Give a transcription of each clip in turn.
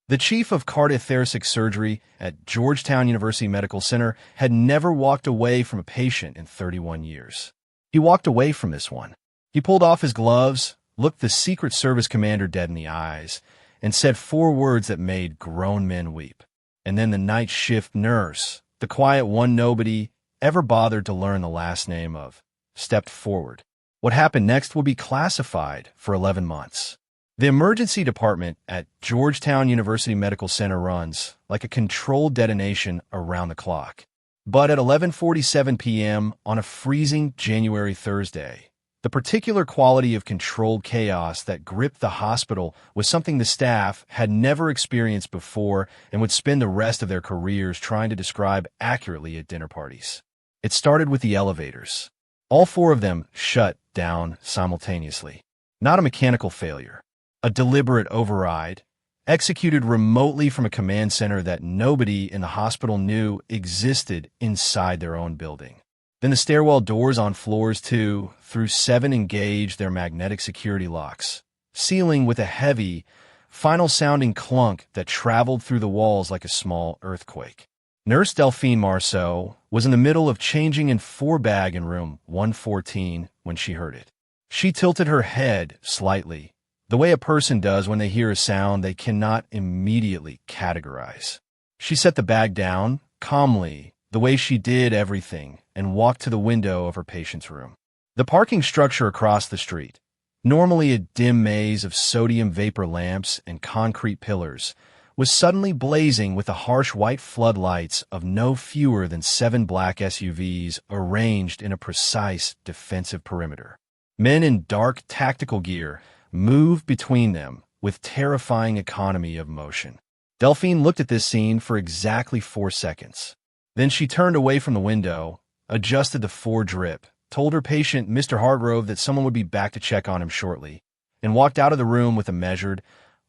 The chief of cardiothoracic surgery at Georgetown University Medical Center had never walked away from a patient in 31 years. He walked away from this one. He pulled off his gloves, looked the Secret Service commander dead in the eyes, and said 4 words that made grown men weep. And then the night shift nurse, the quiet one nobody ever bothered to learn the last name of, stepped forward. What happened next will be classified for 11 months. The emergency department at Georgetown University Medical Center runs like a controlled detonation around the clock. But at 11:47 p.m. on a freezing January Thursday, the particular quality of controlled chaos that gripped the hospital was something the staff had never experienced before and would spend the rest of their careers trying to describe accurately at dinner parties. It started with the elevators. All 4 of them shut down simultaneously. Not a mechanical failure. A deliberate override, executed remotely from a command center that nobody in the hospital knew existed inside their own building. Then the stairwell doors on floors 2 through 7 engaged their magnetic security locks, sealing with a heavy, final-sounding clunk that traveled through the walls like a small earthquake. Nurse Delphine Marceau was in the middle of changing in 4-bag in room 114 when she heard it. She tilted her head slightly, the way a person does when they hear a sound they cannot immediately categorize. She set the bag down, calmly, the way she did everything, and walked to the window of her patient's room. The parking structure across the street, normally a dim maze of sodium vapor lamps and concrete pillars, was suddenly blazing with the harsh white floodlights of no fewer than 7 black SUVs arranged in a precise defensive perimeter. Men in dark tactical gear moved between them with terrifying economy of motion. Delphine looked at this scene for exactly 4 seconds. Then she turned away from the window, adjusted the 4 drip, told her patient, Mr. Hargrove, that someone would be back to check on him shortly, and walked out of the room with a measured,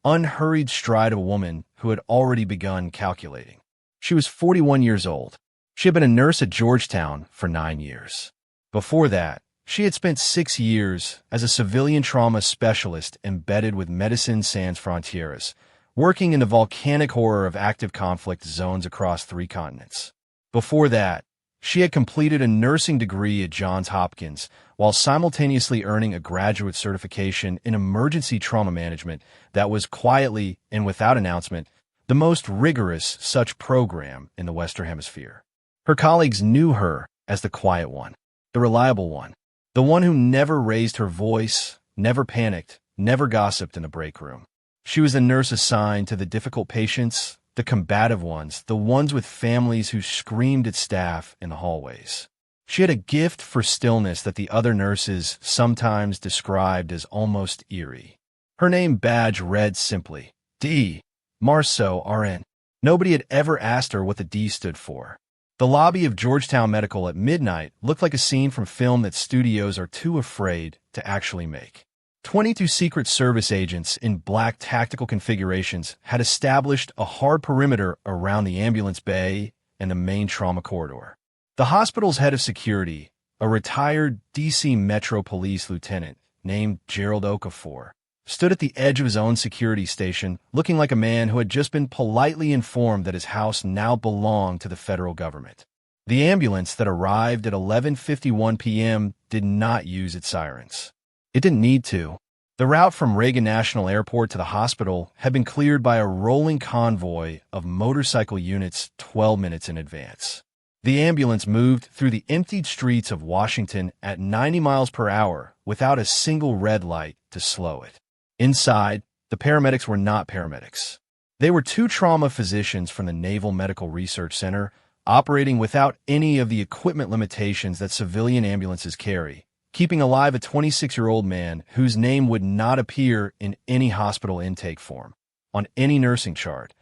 unhurried stride of a woman who had already begun calculating. She was 41 years old. She had been a nurse at Georgetown for 9 years. Before that, she had spent 6 years as a civilian trauma specialist embedded with Médecins Sans Frontières, working in the volcanic horror of active conflict zones across 3 continents. Before that, she had completed a nursing degree at Johns Hopkins while simultaneously earning a graduate certification in emergency trauma management that was quietly and without announcement the most rigorous such program in the Western Hemisphere. Her colleagues knew her as the quiet one, the reliable one, the one who never raised her voice, never panicked, never gossiped in the break room. She was the nurse assigned to the difficult patients, the combative ones, the ones with families who screamed at staff in the hallways. She had a gift for stillness that the other nurses sometimes described as almost eerie. Her name badge read simply, D. Marceau, RN. Nobody had ever asked her what the D stood for. The lobby of Georgetown Medical at midnight looked like a scene from film that studios are too afraid to actually make. 22 Secret Service agents in black tactical configurations had established a hard perimeter around the ambulance bay and the main trauma corridor. The hospital's head of security, a retired D.C. Metro Police lieutenant named Gerald Okafor, stood at the edge of his own security station looking like a man who had just been politely informed that his house now belonged to the federal government. The ambulance that arrived at 11:51 p.m. did not use its sirens. It didn't need to. The route from Reagan National Airport to the hospital had been cleared by a rolling convoy of motorcycle units 12 minutes in advance. The ambulance moved through the emptied streets of Washington at 90 miles per hour without a single red light to slow it. Inside, the paramedics were not paramedics. They were 2 trauma physicians from the Naval Medical Research Center, operating without any of the equipment limitations that civilian ambulances carry, keeping alive a 26-year-old man whose name would not appear in any hospital intake form, on any nursing chart,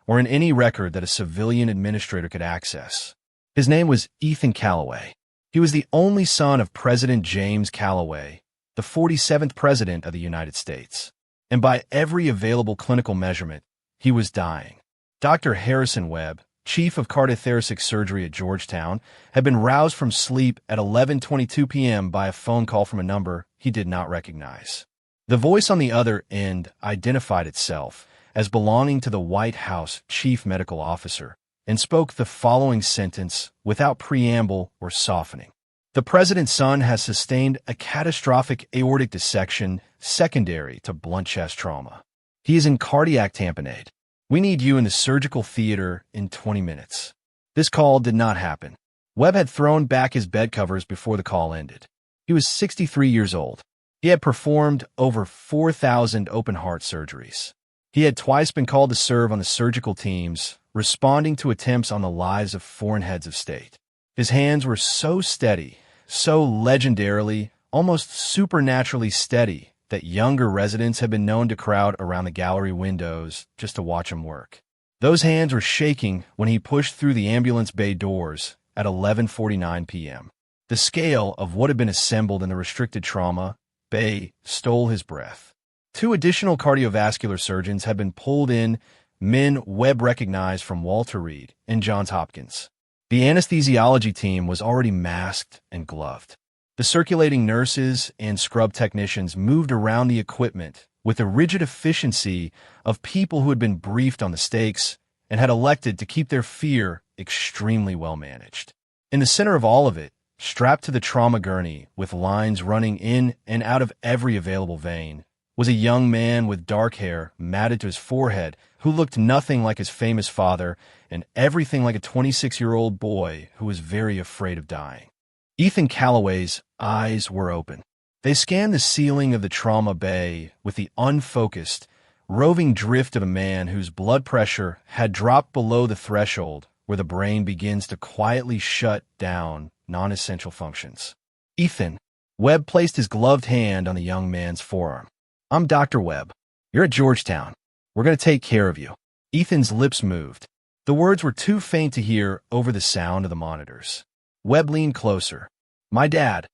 or in any record that a civilian administrator could access. His name was Ethan Callaway. He was the only son of President James Callaway, the 47th President of the United States. And by every available clinical measurement, he was dying. Dr. Harrison Webb, chief of cardiothoracic surgery at Georgetown, had been roused from sleep at 11:22 p.m. by a phone call from a number he did not recognize. The voice on the other end identified itself as belonging to the White House chief medical officer and spoke the following sentence without preamble or softening. The president's son has sustained a catastrophic aortic dissection secondary to blunt chest trauma. He is in cardiac tamponade. We need you in the surgical theater in 20 minutes. This call did not happen. Webb had thrown back his bed covers before the call ended. He was 63 years old. He had performed over 4,000 open-heart surgeries. He had twice been called to serve on the surgical teams, responding to attempts on the lives of foreign heads of state. His hands were so steady, so legendarily, almost supernaturally steady, that younger residents had been known to crowd around the gallery windows just to watch him work. Those hands were shaking when he pushed through the ambulance bay doors at 11:49 p.m. The scale of what had been assembled in the restricted trauma bay stole his breath. 2 additional cardiovascular surgeons had been pulled in, men Webb recognized from Walter Reed and Johns Hopkins. The anesthesiology team was already masked and gloved. The circulating nurses and scrub technicians moved around the equipment with the rigid efficiency of people who had been briefed on the stakes and had elected to keep their fear extremely well managed. In the center of all of it, strapped to the trauma gurney with lines running in and out of every available vein, was a young man with dark hair matted to his forehead who looked nothing like his famous father and everything like a 26-year-old boy who was very afraid of dying. Ethan Calloway's eyes were open. They scanned the ceiling of the trauma bay with the unfocused, roving drift of a man whose blood pressure had dropped below the threshold where the brain begins to quietly shut down non-essential functions. Ethan. Webb placed his gloved hand on the young man's forearm. I'm Dr. Webb. You're at Georgetown. We're going to take care of you. Ethan's lips moved. The words were too faint to hear over the sound of the monitors. Webb leaned closer. My dad,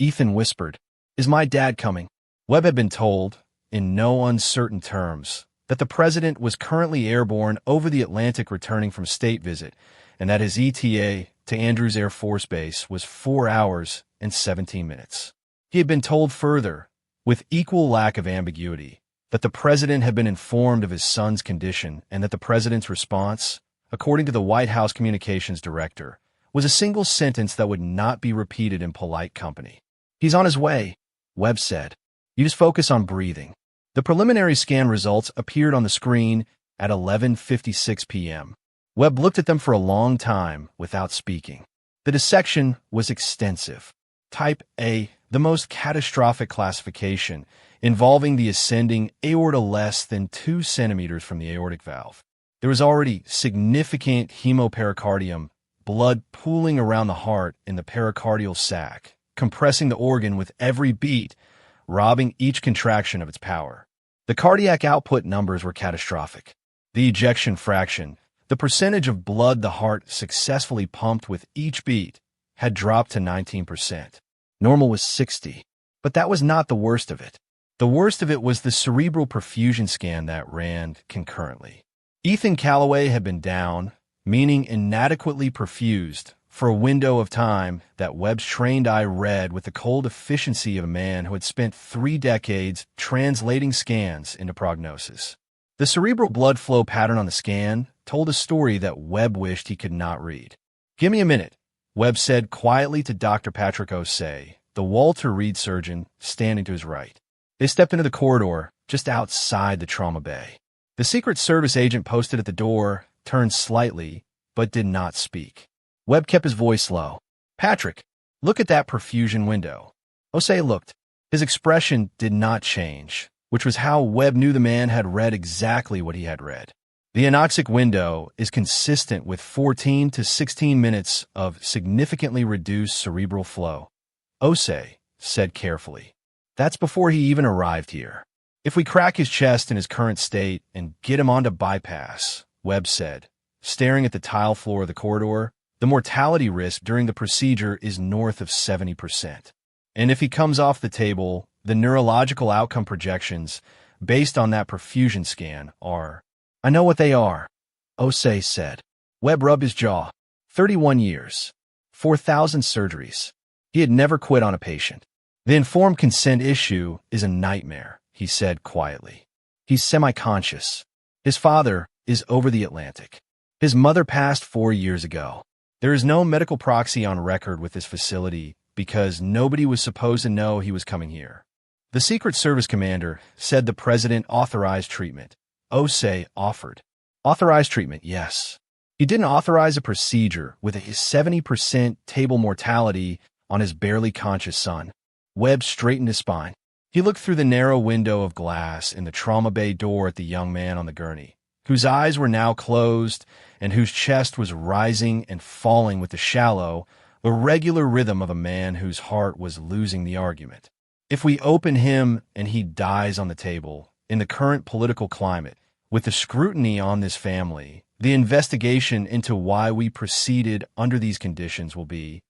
Ethan whispered. Is my dad coming? Webb had been told, in no uncertain terms, that the president was currently airborne over the Atlantic returning from state visit, and that his ETA to Andrews Air Force Base was 4 hours and 17 minutes. He had been told further, with equal lack of ambiguity, that the president had been informed of his son's condition and that the president's response, according to the White House communications director, was a single sentence that would not be repeated in polite company. He's on his way, Webb said. You just focus on breathing. The preliminary scan results appeared on the screen at 11:56 p.m. Webb looked at them for a long time without speaking. The dissection was extensive. Type A, the most catastrophic classification, involving the ascending aorta less than 2 centimeters from the aortic valve. There was already significant hemopericardium, blood pooling around the heart in the pericardial sac, compressing the organ with every beat, robbing each contraction of its power. The cardiac output numbers were catastrophic. The ejection fraction, the percentage of blood the heart successfully pumped with each beat, had dropped to 19%. Normal was 60. But that was not the worst of it. The worst of it was the cerebral perfusion scan that ran concurrently. Ethan Calloway had been down, meaning inadequately perfused, for a window of time that Webb's trained eye read with the cold efficiency of a man who had spent 3 decades translating scans into prognosis. The cerebral blood flow pattern on the scan told a story that Webb wished he could not read. Give me a minute, Webb said quietly to Dr. Patrick Osei, the Walter Reed surgeon standing to his right. They stepped into the corridor just outside the trauma bay. The Secret Service agent posted at the door turned slightly, but did not speak. Webb kept his voice low. Patrick, look at that perfusion window. Osei looked. His expression did not change, which was how Webb knew the man had read exactly what he had read. The anoxic window is consistent with 14 to 16 minutes of significantly reduced cerebral flow. Osei said carefully. That's before he even arrived here. If we crack his chest in his current state and get him onto bypass, Webb said, staring at the tile floor of the corridor, the mortality risk during the procedure is north of 70%. And if he comes off the table, the neurological outcome projections, based on that perfusion scan, are... I know what they are, Osei said. Webb rubbed his jaw. 31 years. 4,000 surgeries. He had never quit on a patient. The informed consent issue is a nightmare, he said quietly. He's semi-conscious. His father is over the Atlantic. His mother passed 4 years ago. There is no medical proxy on record with this facility because nobody was supposed to know he was coming here. The Secret Service commander said the president authorized treatment. Osei offered. Authorized treatment, yes. He didn't authorize a procedure with a 70% table mortality on his barely conscious son. Webb straightened his spine. He looked through the narrow window of glass in the trauma bay door at the young man on the gurney, whose eyes were now closed and whose chest was rising and falling with the shallow, irregular rhythm of a man whose heart was losing the argument. If we open him and he dies on the table, in the current political climate, with the scrutiny on this family, the investigation into why we proceeded under these conditions will be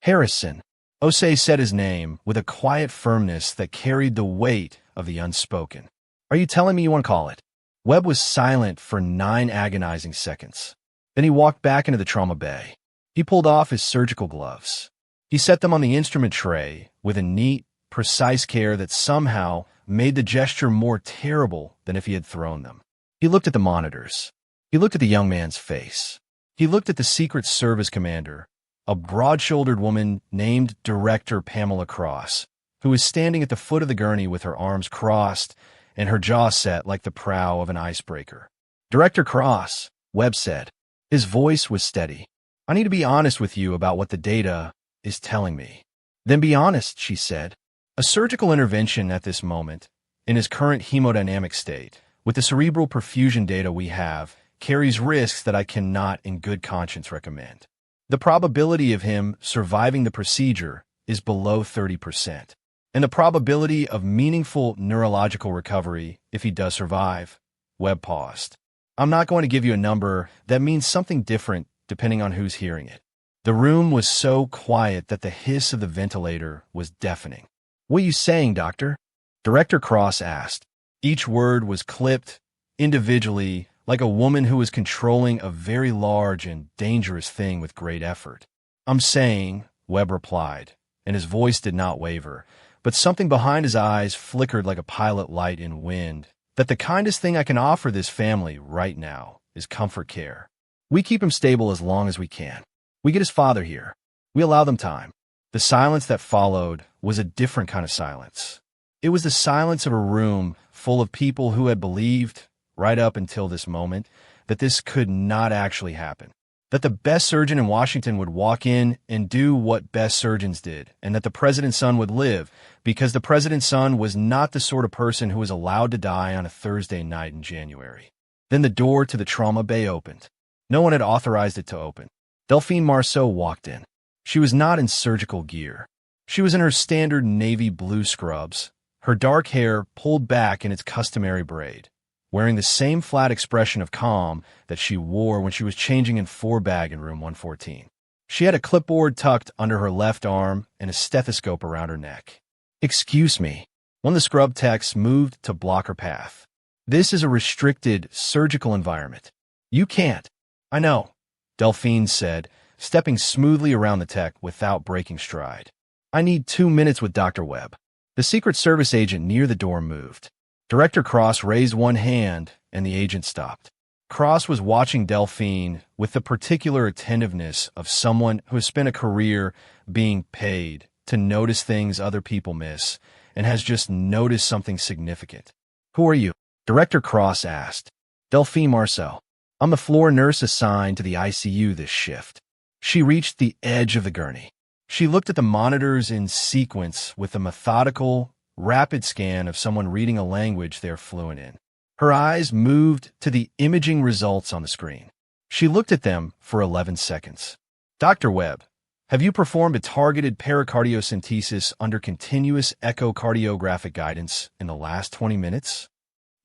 Harrison. Osei said his name with a quiet firmness that carried the weight of the unspoken. Are you telling me you want to call it? Webb was silent for 9 agonizing seconds. Then he walked back into the trauma bay. He pulled off his surgical gloves. He set them on the instrument tray with a neat, precise care that somehow made the gesture more terrible than if he had thrown them. He looked at the monitors. He looked at the young man's face. He looked at the Secret Service commander, a broad-shouldered woman named Director Pamela Cross, who was standing at the foot of the gurney with her arms crossed and her jaw set like the prow of an icebreaker. Director Cross, Webb said. His voice was steady. I need to be honest with you about what the data is telling me. Then be honest, she said. A surgical intervention at this moment, in his current hemodynamic state, with the cerebral perfusion data we have, carries risks that I cannot in good conscience recommend. The probability of him surviving the procedure is below 30%, and the probability of meaningful neurological recovery, if he does survive, Webb paused. I'm not going to give you a number that means something different depending on who's hearing it. The room was so quiet that the hiss of the ventilator was deafening. What are you saying, doctor? Director Cross asked. Each word was clipped individually, like a woman who was controlling a very large and dangerous thing with great effort. I'm saying, Webb replied, and his voice did not waver, but something behind his eyes flickered like a pilot light in wind, that the kindest thing I can offer this family right now is comfort care. We keep him stable as long as we can. We get his father here. We allow them time. The silence that followed was a different kind of silence. It was the silence of a room full of people who had believed, right up until this moment, that this could not actually happen. That the best surgeon in Washington would walk in and do what best surgeons did, and that the president's son would live, because the president's son was not the sort of person who was allowed to die on a Thursday night in January. Then the door to the trauma bay opened. No one had authorized it to open. Delphine Marceau walked in. She was not in surgical gear. She was in her standard navy blue scrubs, her dark hair pulled back in its customary braid, wearing the same flat expression of calm that she wore when she was changing in 4-bag in room 114. She had a clipboard tucked under her left arm and a stethoscope around her neck. Excuse me. One of the scrub techs moved to block her path. This is a restricted surgical environment. You can't. I know, Delphine said, stepping smoothly around the tech without breaking stride. I need 2 minutes with Dr. Webb. The Secret Service agent near the door moved. Director Cross raised one hand, and the agent stopped. Cross was watching Delphine with the particular attentiveness of someone who has spent a career being paid to notice things other people miss and has just noticed something significant. Who are you? Director Cross asked. Delphine Marceau. I'm the floor nurse assigned to the ICU this shift. She reached the edge of the gurney. She looked at the monitors in sequence with a methodical, rapid scan of someone reading a language they're fluent in. Her eyes moved to the imaging results on the screen. She looked at them for 11 seconds. Dr. Webb, have you performed a targeted pericardiocentesis under continuous echocardiographic guidance in the last 20 minutes?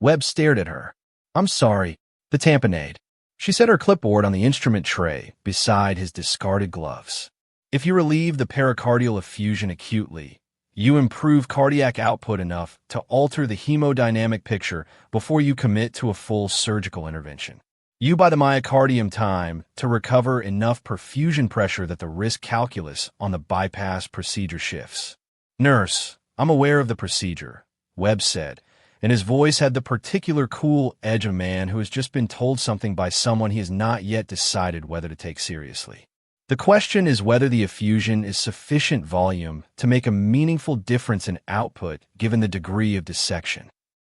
Webb stared at her. I'm sorry, the tamponade. She set her clipboard on the instrument tray beside his discarded gloves. If you relieve the pericardial effusion acutely, you improve cardiac output enough to alter the hemodynamic picture before you commit to a full surgical intervention. You buy the myocardium time to recover enough perfusion pressure that the risk calculus on the bypass procedure shifts. Nurse, I'm aware of the procedure, Webb said, and his voice had the particular cool edge of a man who has just been told something by someone he has not yet decided whether to take seriously. The question is whether the effusion is sufficient volume to make a meaningful difference in output given the degree of dissection.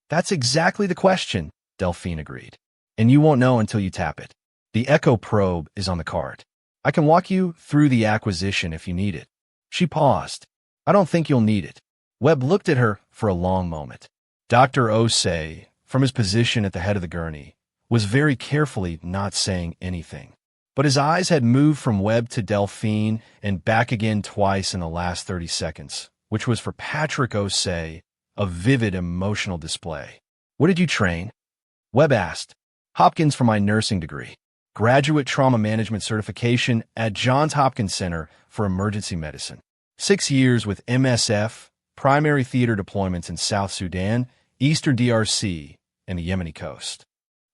That's exactly the question, Delphine agreed. And you won't know until you tap it. The echo probe is on the cart. I can walk you through the acquisition if you need it. She paused. I don't think you'll need it. Webb looked at her for a long moment. Dr. Osei, from his position at the head of the gurney, was very carefully not saying anything. But his eyes had moved from Webb to Delphine and back again twice in the last 30 seconds, which was for Patrick Osei a vivid emotional display. What did you train? Webb asked. Hopkins for my nursing degree. Graduate Trauma Management Certification at Johns Hopkins Center for Emergency Medicine. 6 years with MSF, primary theater deployments in South Sudan, Eastern DRC, and the Yemeni coast.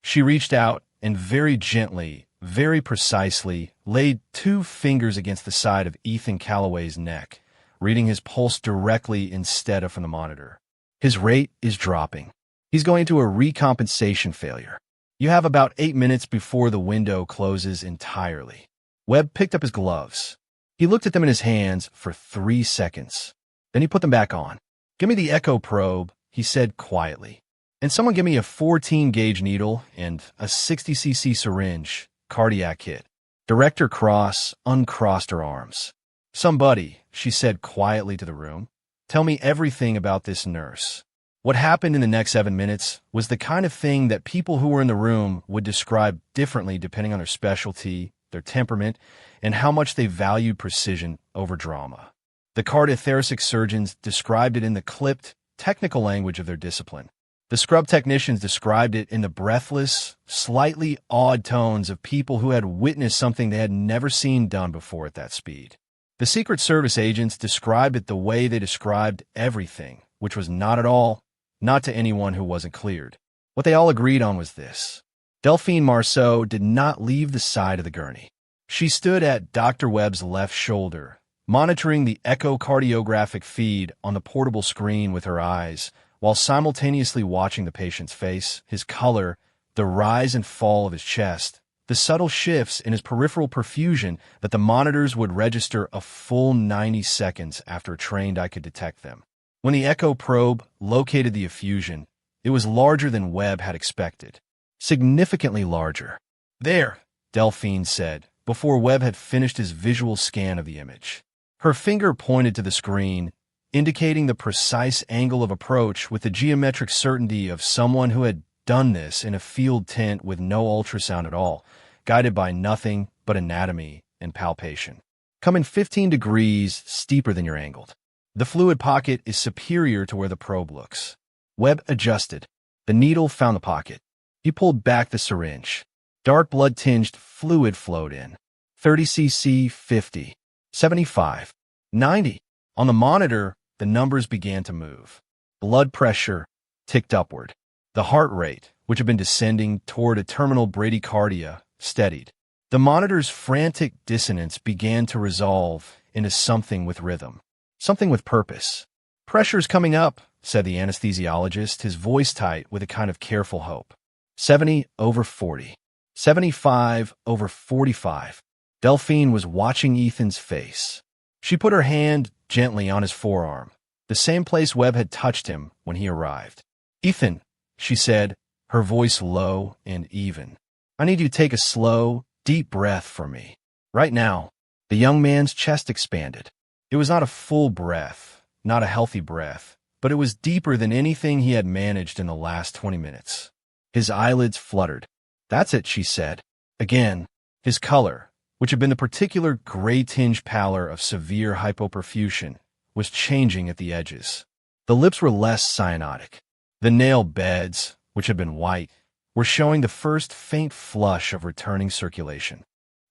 She reached out and very gently, very precisely, laid 2 fingers against the side of Ethan Calloway's neck, reading his pulse directly instead of from the monitor. His rate is dropping. He's going to a recompensation failure. You have about 8 minutes before the window closes entirely. Webb picked up his gloves. He looked at them in his hands for 3 seconds. Then he put them back on. Give me the echo probe, he said quietly. And someone give me a 14-gauge needle and a 60cc syringe, cardiac kit. Director Cross uncrossed her arms. Somebody, she said quietly to the room, tell me everything about this nurse. What happened in the next 7 minutes was the kind of thing that people who were in the room would describe differently depending on their specialty, their temperament, and how much they valued precision over drama. The cardiothoracic surgeons described it in the clipped, technical language of their discipline. The scrub technicians described it in the breathless, slightly awed tones of people who had witnessed something they had never seen done before at that speed. The Secret Service agents described it the way they described everything, which was not at all, not to anyone who wasn't cleared. What they all agreed on was this. Delphine Marceau did not leave the side of the gurney. She stood at Dr. Webb's left shoulder, monitoring the echocardiographic feed on the portable screen with her eyes, while simultaneously watching the patient's face, his color, the rise and fall of his chest, the subtle shifts in his peripheral perfusion that the monitors would register a full 90 seconds after a trained eye could detect them. When the echo probe located the effusion, it was larger than Webb had expected. Significantly larger. There, Delphine said, before Webb had finished his visual scan of the image. Her finger pointed to the screen, indicating the precise angle of approach with the geometric certainty of someone who had done this in a field tent with no ultrasound at all, guided by nothing but anatomy and palpation. Come in 15 degrees steeper than you're angled. The fluid pocket is superior to where the probe looks. Webb adjusted. The needle found the pocket. He pulled back the syringe. Dark blood-tinged fluid flowed in. 30 cc, 50, 75, 90. On the monitor, the numbers began to move. Blood pressure ticked upward. The heart rate, which had been descending toward a terminal bradycardia, steadied. The monitor's frantic dissonance began to resolve into something with rhythm, something with purpose. Pressure's coming up, said the anesthesiologist, his voice tight with a kind of careful hope. 70 over 40. 75 over 45. Delphine was watching Ethan's face. She put her hand gently on his forearm, the same place Webb had touched him when he arrived. Ethan, she said, her voice low and even. I need you to take a slow, deep breath for me. Right now. The young man's chest expanded. It was not a full breath, not a healthy breath, but it was deeper than anything he had managed in the last 20 minutes. His eyelids fluttered. That's it, she said. Again, his color, which had been the particular gray-tinged pallor of severe hypoperfusion, was changing at the edges. The lips were less cyanotic. The nail beds, which had been white, were showing the first faint flush of returning circulation.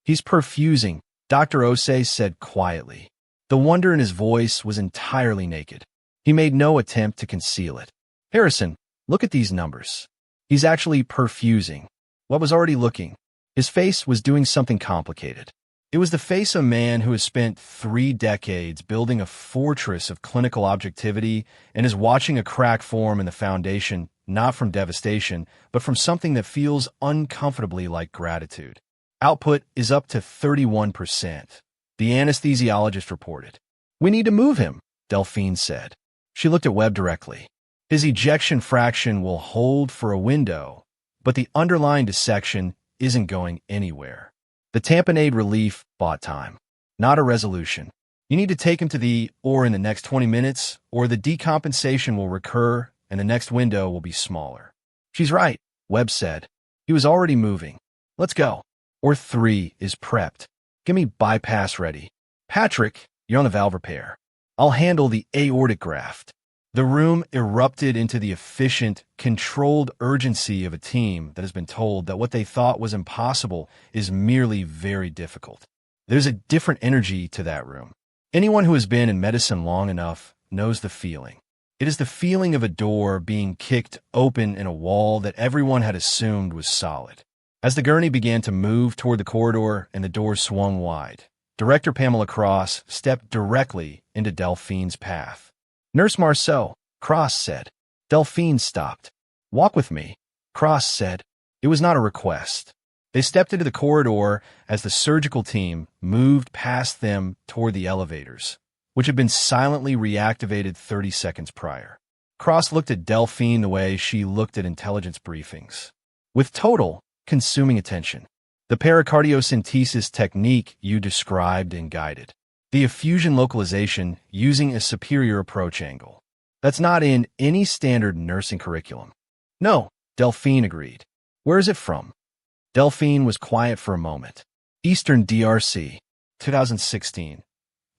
He's perfusing, Dr. Osei said quietly. The wonder in his voice was entirely naked. He made no attempt to conceal it. Harrison, look at these numbers. He's actually perfusing. What was already looking? His face was doing something complicated. It was the face of a man who has spent 3 decades building a fortress of clinical objectivity and is watching a crack form in the foundation not from devastation, but from something that feels uncomfortably like gratitude. Output is up to 31%. The anesthesiologist reported. "We need to move him," Delphine said. She looked at Webb directly. "His ejection fraction will hold for a window, but the underlying dissection isn't going anywhere. The tamponade relief bought time, not a resolution. You need to take him to the OR in the next 20 minutes, or the decompensation will recur and the next window will be smaller." "She's right," Webb said. He was already moving. "Let's go. OR 3 is prepped. Get me bypass ready. Patrick, you're on the valve repair. I'll handle the aortic graft." The room erupted into the efficient, controlled urgency of a team that has been told that what they thought was impossible is merely very difficult. There's a different energy to that room. Anyone who has been in medicine long enough knows the feeling. It is the feeling of a door being kicked open in a wall that everyone had assumed was solid. As the gurney began to move toward the corridor and the door swung wide, Director Pamela Cross stepped directly into Delphine's path. "Nurse Marceau," Cross said. Delphine stopped. "Walk with me," Cross said. It was not a request. They stepped into the corridor as the surgical team moved past them toward the elevators, which had been silently reactivated 30 seconds prior. Cross looked at Delphine the way she looked at intelligence briefings, with total, consuming attention. "The pericardiocentesis technique you described and guided. The effusion localization using a superior approach angle. That's not in any standard nursing curriculum." "No," Delphine agreed. "Where is it from?" Delphine was quiet for a moment. "Eastern DRC, 2016.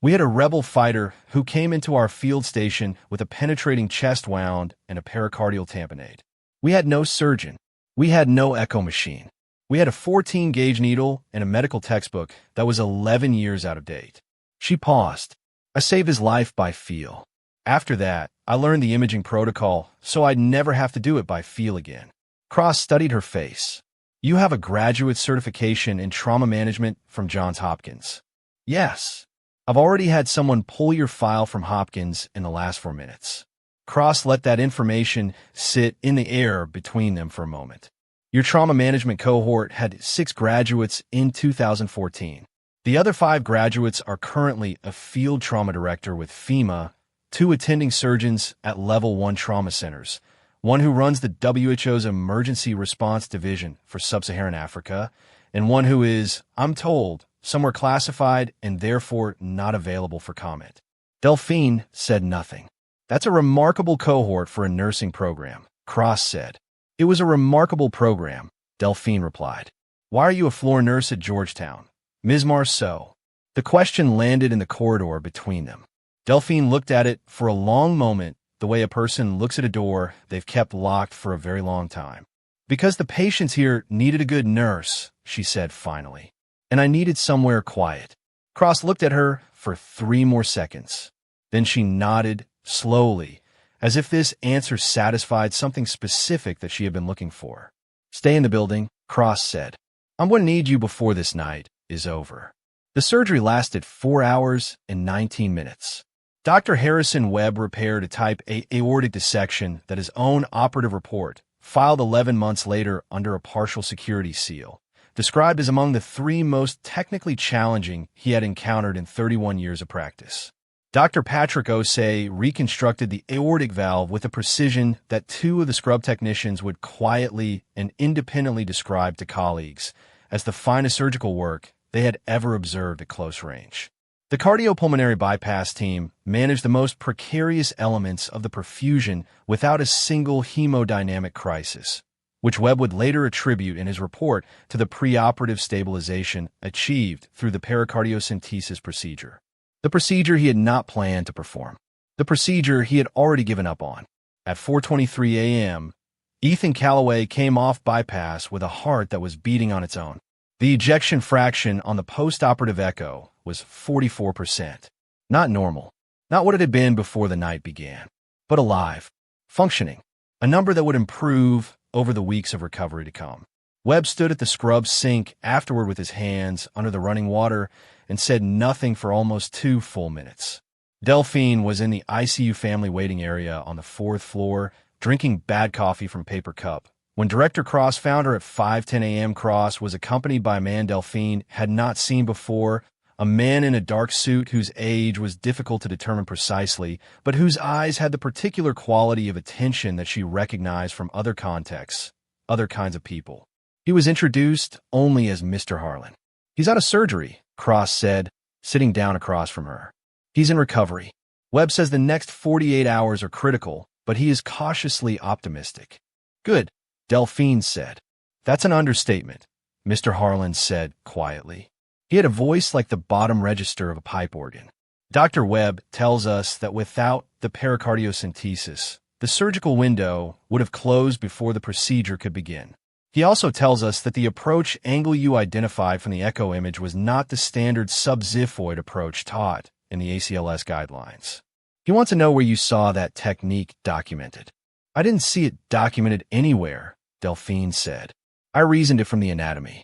We had a rebel fighter who came into our field station with a penetrating chest wound and a pericardial tamponade. We had no surgeon. We had no echo machine. We had a 14-gauge needle and a medical textbook that was 11 years out of date." She paused. "I saved his life by feel. After that, I learned the imaging protocol so I'd never have to do it by feel again." Cross studied her face. "You have a graduate certification in trauma management from Johns Hopkins." "Yes. I've already had someone pull your file from Hopkins in the last 4 minutes." Cross let that information sit in the air between them for a moment. "Your trauma management cohort had 6 graduates in 2014. The other 5 graduates are currently a field trauma director with FEMA, 2 attending surgeons at Level 1 trauma centers, one who runs the WHO's Emergency Response Division for Sub-Saharan Africa, and one who is, I'm told, somewhere classified and therefore not available for comment." Delphine said nothing. "That's a remarkable cohort for a nursing program," Cross said. "It was a remarkable program," Delphine replied. "Why are you a floor nurse at Georgetown, Ms. Marceau?" The question landed in the corridor between them. Delphine looked at it for a long moment, the way a person looks at a door they've kept locked for a very long time. "Because the patients here needed a good nurse," she said finally, "and I needed somewhere quiet." Cross looked at her for 3 more seconds. Then she nodded slowly, as if this answer satisfied something specific that she had been looking for. "Stay in the building," Cross said. "I'm going to need you before this night is over." The surgery lasted 4 hours and 19 minutes. Dr. Harrison Webb repaired a type A aortic dissection that his own operative report, filed 11 months later under a partial security seal, described as among the 3 most technically challenging he had encountered in 31 years of practice. Dr. Patrick Osei reconstructed the aortic valve with a precision that 2 of the scrub technicians would quietly and independently describe to colleagues as the finest surgical work they had ever observed at close range. The cardiopulmonary bypass team managed the most precarious elements of the perfusion without a single hemodynamic crisis, which Webb would later attribute in his report to the preoperative stabilization achieved through the pericardiocentesis procedure. The procedure he had not planned to perform. The procedure he had already given up on. At 4:23 a.m., Ethan Calloway came off bypass with a heart that was beating on its own. The ejection fraction on the postoperative echo was 44%. Not normal. Not what it had been before the night began. But alive. Functioning. A number that would improve over the weeks of recovery to come. Webb stood at the scrub sink afterward with his hands under the running water and said nothing for almost 2 full minutes. Delphine was in the ICU family waiting area on the 4th floor, drinking bad coffee from paper cup. When Director Cross found her at 5:10 a.m., Cross was accompanied by a man Delphine had not seen before, a man in a dark suit whose age was difficult to determine precisely, but whose eyes had the particular quality of attention that she recognized from other contexts, other kinds of people. He was introduced only as Mr. Harlan. "He's out of surgery," Cross said, sitting down across from her. "He's in recovery. Webb says the next 48 hours are critical, but he is cautiously optimistic." "Good," Delphine said. "That's an understatement," Mr. Harlan said quietly. He had a voice like the bottom register of a pipe organ. "Dr. Webb tells us that without the pericardiocentesis, the surgical window would have closed before the procedure could begin. He also tells us that the approach angle you identified from the echo image was not the standard subxiphoid approach taught in the ACLS guidelines. He wants to know where you saw that technique documented." "I didn't see it documented anywhere," Delphine said. "I reasoned it from the anatomy."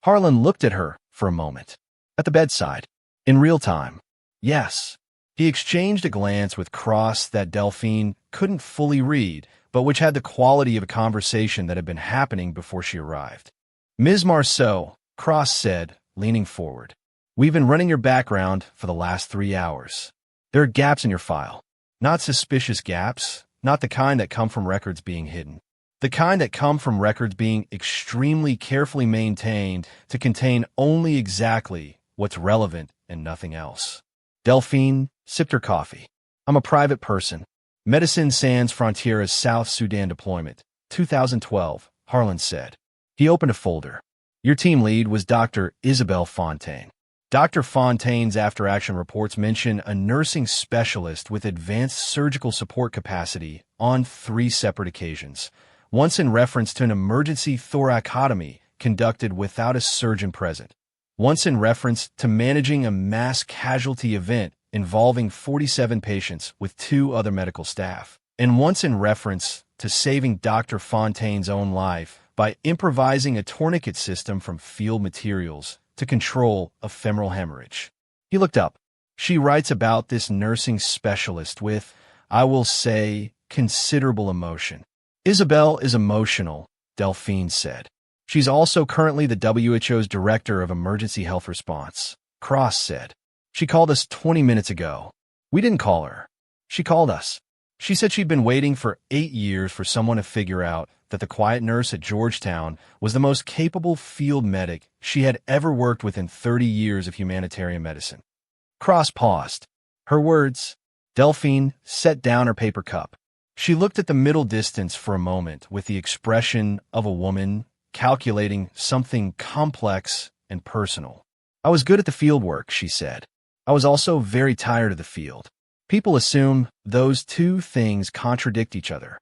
Harlan looked at her for a moment. "At the bedside? In real time?" "Yes." He exchanged a glance with Cross that Delphine couldn't fully read, but which had the quality of a conversation that had been happening before she arrived. "Ms. Marceau," Cross said, leaning forward, "we've been running your background for the last 3 hours. There are gaps in your file. Not suspicious gaps, not the kind that come from records being hidden. The kind that come from records being extremely carefully maintained to contain only exactly what's relevant and nothing else." Delphine sipped her coffee. "I'm a private person. Medicine Sans Frontieres South Sudan deployment, 2012, Harlan said. He opened a folder. "Your team lead was Dr. Isabelle Fontaine. Dr. Fontaine's after-action reports mention a nursing specialist with advanced surgical support capacity on 3 separate occasions. Once in reference to an emergency thoracotomy conducted without a surgeon present. Once in reference to managing a mass casualty event involving 47 patients with 2 other medical staff. And once in reference to saving Dr. Fontaine's own life by improvising a tourniquet system from field materials to control a femoral hemorrhage." He looked up. "She writes about this nursing specialist with, I will say, considerable emotion." "Isabelle is emotional," Delphine said. "She's also currently the WHO's Director of Emergency Health Response," Cross said. "She called us 20 minutes ago. We didn't call her. She called us. She said she'd been waiting for 8 years for someone to figure out that the quiet nurse at Georgetown was the most capable field medic she had ever worked with in 30 years of humanitarian medicine." Cross paused. Her words. Delphine set down her paper cup. She looked at the middle distance for a moment with the expression of a woman calculating something complex and personal. "I was good at the field work," she said. "I was also very tired of the field. People assume those 2 things contradict each other.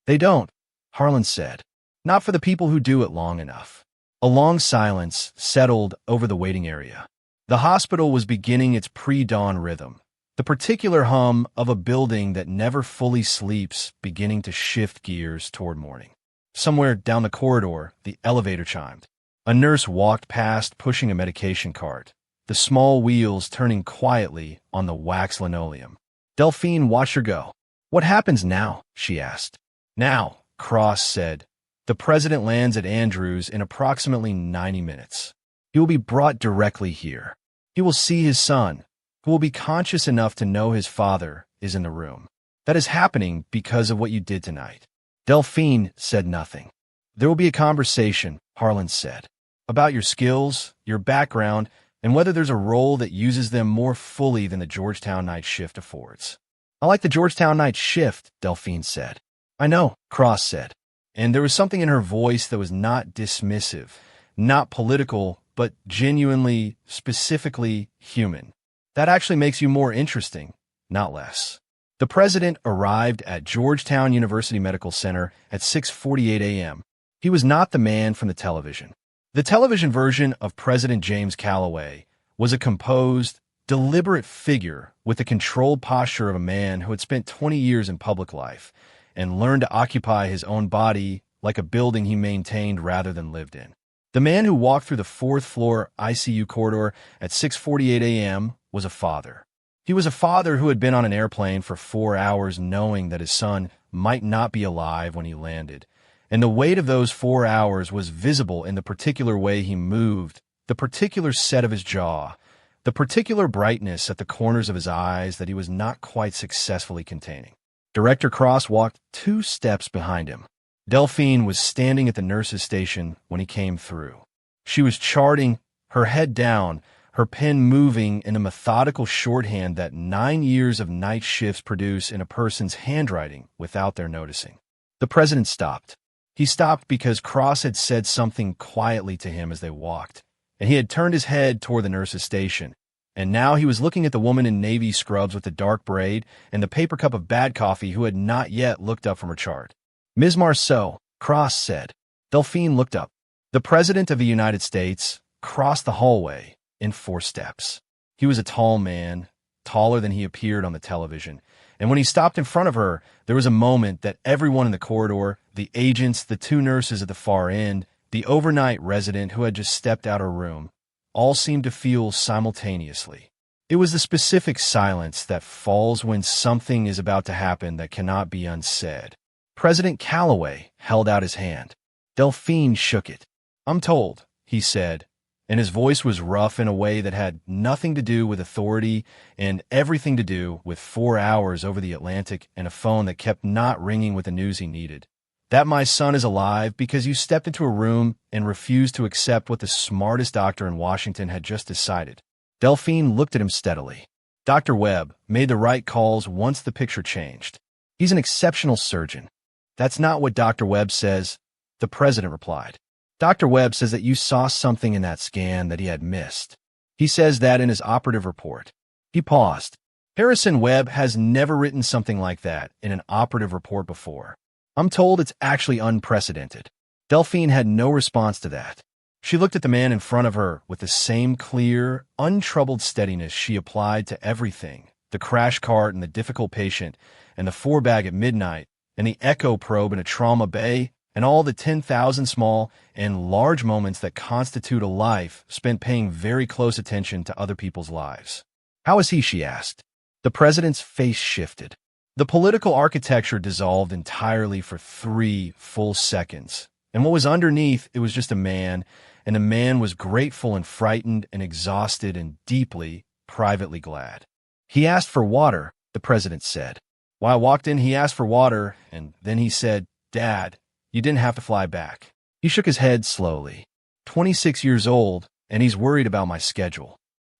They don't," Harlan said. "Not for the people who do it long enough." A long silence settled over the waiting area. The hospital was beginning its pre-dawn rhythm, the particular hum of a building that never fully sleeps beginning to shift gears toward morning. Somewhere down the corridor, the elevator chimed. A nurse walked past pushing a medication cart, the small wheels turning quietly on the wax linoleum. Delphine watched her go. "What happens now?" she asked. "Now," Cross said, "the president lands at Andrews in approximately 90 minutes. He will be brought directly here. He will see his son, who will be conscious enough to know his father is in the room. That is happening because of what you did tonight." Delphine said nothing. "There will be a conversation," Harlan said, "about your skills, your background, and whether there's a role that uses them more fully than the Georgetown night shift affords." "I like the Georgetown night shift," Delphine said. "I know," Cross said, and there was something in her voice that was not dismissive, not political, but genuinely, specifically human. "That actually makes you more interesting, not less." The president arrived at Georgetown University Medical Center at 6:48 a.m. He was not the man from the television. The television version of President James Calloway was a composed, deliberate figure with the controlled posture of a man who had spent 20 years in public life and learned to occupy his own body like a building he maintained rather than lived in. The man who walked through the 4th-floor ICU corridor at 6:48 a.m. was a father. He was a father who had been on an airplane for 4 hours knowing that his son might not be alive when he landed, and the weight of those 4 hours was visible in the particular way he moved, the particular set of his jaw, the particular brightness at the corners of his eyes that he was not quite successfully containing. Director Cross walked 2 steps behind him. Delphine was standing at the nurse's station when he came through. She was charting, her head down, her pen moving in a methodical shorthand that 9 years of night shifts produce in a person's handwriting without their noticing. The president stopped. He stopped because Cross had said something quietly to him as they walked, and he had turned his head toward the nurse's station. And now he was looking at the woman in navy scrubs with the dark braid and the paper cup of bad coffee who had not yet looked up from her chart. "Ms. Marceau," Cross said. Delphine looked up. The President of the United States crossed the hallway in 4 steps. He was a tall man, taller than he appeared on the television, and when he stopped in front of her, there was a moment that everyone in the corridor, the agents, the 2 nurses at the far end, the overnight resident who had just stepped out of her room, all seemed to feel simultaneously. It was the specific silence that falls when something is about to happen that cannot be unsaid. President Calloway held out his hand. Delphine shook it. "I'm told," he said, and his voice was rough in a way that had nothing to do with authority and everything to do with 4 hours over the Atlantic and a phone that kept not ringing with the news he needed. "That my son is alive because you stepped into a room and refused to accept what the smartest doctor in Washington had just decided." Delphine looked at him steadily. "Dr. Webb made the right calls once the picture changed. He's an exceptional surgeon." "That's not what Dr. Webb says," the president replied. "Dr. Webb says that you saw something in that scan that he had missed. He says that in his operative report." He paused. "Harrison Webb has never written something like that in an operative report before. I'm told it's actually unprecedented." Delphine had no response to that. She looked at the man in front of her with the same clear, untroubled steadiness she applied to everything, the crash cart and the difficult patient, and the 4-bag at midnight, and the echo probe in a trauma bay, and all the 10,000 small and large moments that constitute a life spent paying very close attention to other people's lives. "How is he?" she asked. The president's face shifted. The political architecture dissolved entirely for 3 full seconds, and what was underneath it was just a man, and the man was grateful and frightened and exhausted and deeply, privately glad. "He asked for water," the president said. "When I walked in, he asked for water, and then he said, 'Dad, you didn't have to fly back.'" He shook his head slowly. 26 years old, and he's worried about my schedule."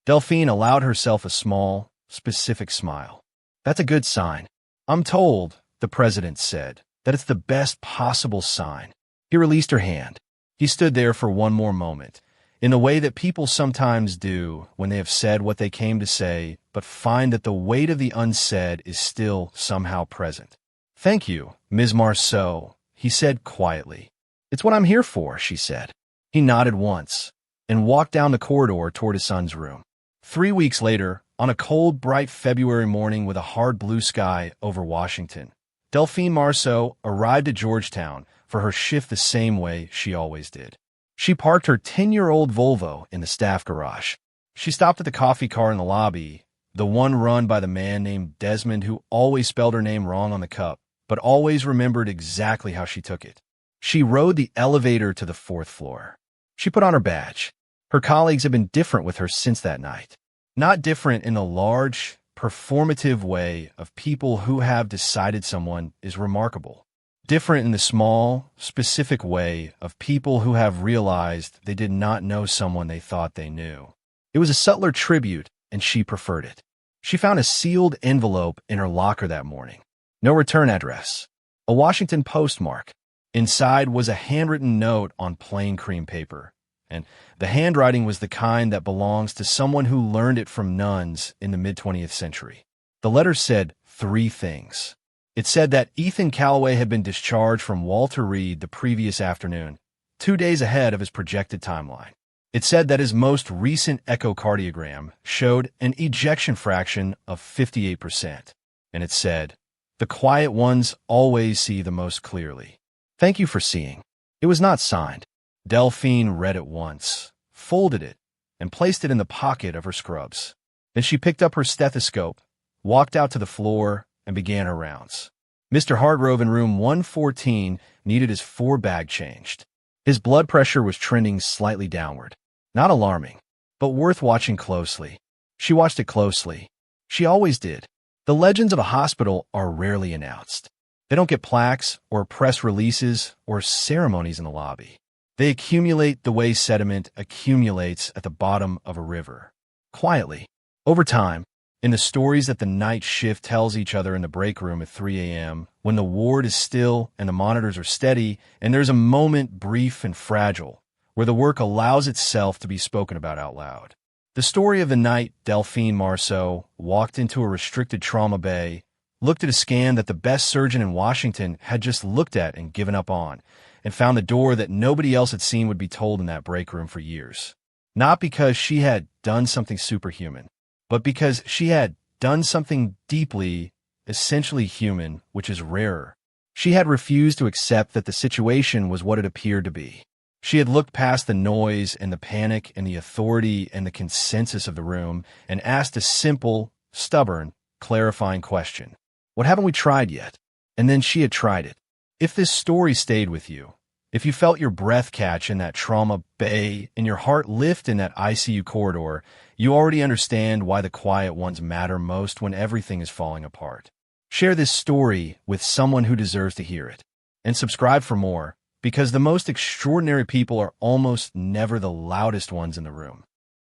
Delphine allowed herself a small, specific smile. "That's a good sign." "I'm told," the president said, "that it's the best possible sign." He released her hand. He stood there for one more moment, in the way that people sometimes do when they have said what they came to say, but find that the weight of the unsaid is still somehow present. "Thank you, Ms. Marceau," he said quietly. "It's what I'm here for," she said. He nodded once and walked down the corridor toward his son's room. 3 weeks later, on a cold, bright February morning with a hard blue sky over Washington, Delphine Marceau arrived at Georgetown for her shift the same way she always did. She parked her 10-year-old Volvo in the staff garage. She stopped at the coffee car in the lobby, the one run by the man named Desmond who always spelled her name wrong on the cup, but always remembered exactly how she took it. She rode the elevator to the 4th floor. She put on her badge. Her colleagues had been different with her since that night. Not different in the large, performative way of people who have decided someone is remarkable. Different in the small, specific way of people who have realized they did not know someone they thought they knew. It was a subtler tribute, and she preferred it. She found a sealed envelope in her locker that morning. No return address. A Washington postmark. Inside was a handwritten note on plain cream paper, and the handwriting was the kind that belongs to someone who learned it from nuns in the mid-20th century. The letter said 3 things. It said that Ethan Calloway had been discharged from Walter Reed the previous afternoon, 2 days ahead of his projected timeline. It said that his most recent echocardiogram showed an ejection fraction of 58%. And it said, "The quiet ones always see the most clearly. Thank you for seeing." It was not signed. Delphine read it once, folded it, and placed it in the pocket of her scrubs. Then she picked up her stethoscope, walked out to the floor, and began her rounds. Mr. Hargrove in room 114 needed his 4-bag changed. His blood pressure was trending slightly downward. Not alarming, but worth watching closely. She watched it closely. She always did. The legends of a hospital are rarely announced. They don't get plaques or press releases or ceremonies in the lobby. They accumulate the way sediment accumulates at the bottom of a river. Quietly. Over time, in the stories that the night shift tells each other in the break room at 3 a.m., when the ward is still and the monitors are steady, and there's a moment brief and fragile, where the work allows itself to be spoken about out loud. The story of the night Delphine Marceau walked into a restricted trauma bay, looked at a scan that the best surgeon in Washington had just looked at and given up on, and found the door that nobody else had seen would be told in that break room for years. Not because she had done something superhuman, but because she had done something deeply, essentially human, which is rarer. She had refused to accept that the situation was what it appeared to be. She had looked past the noise and the panic and the authority and the consensus of the room and asked a simple, stubborn, clarifying question. What haven't we tried yet? And then she had tried it. If this story stayed with you, if you felt your breath catch in that trauma bay and your heart lift in that ICU corridor, you already understand why the quiet ones matter most when everything is falling apart. Share this story with someone who deserves to hear it. And subscribe for more, because the most extraordinary people are almost never the loudest ones in the room.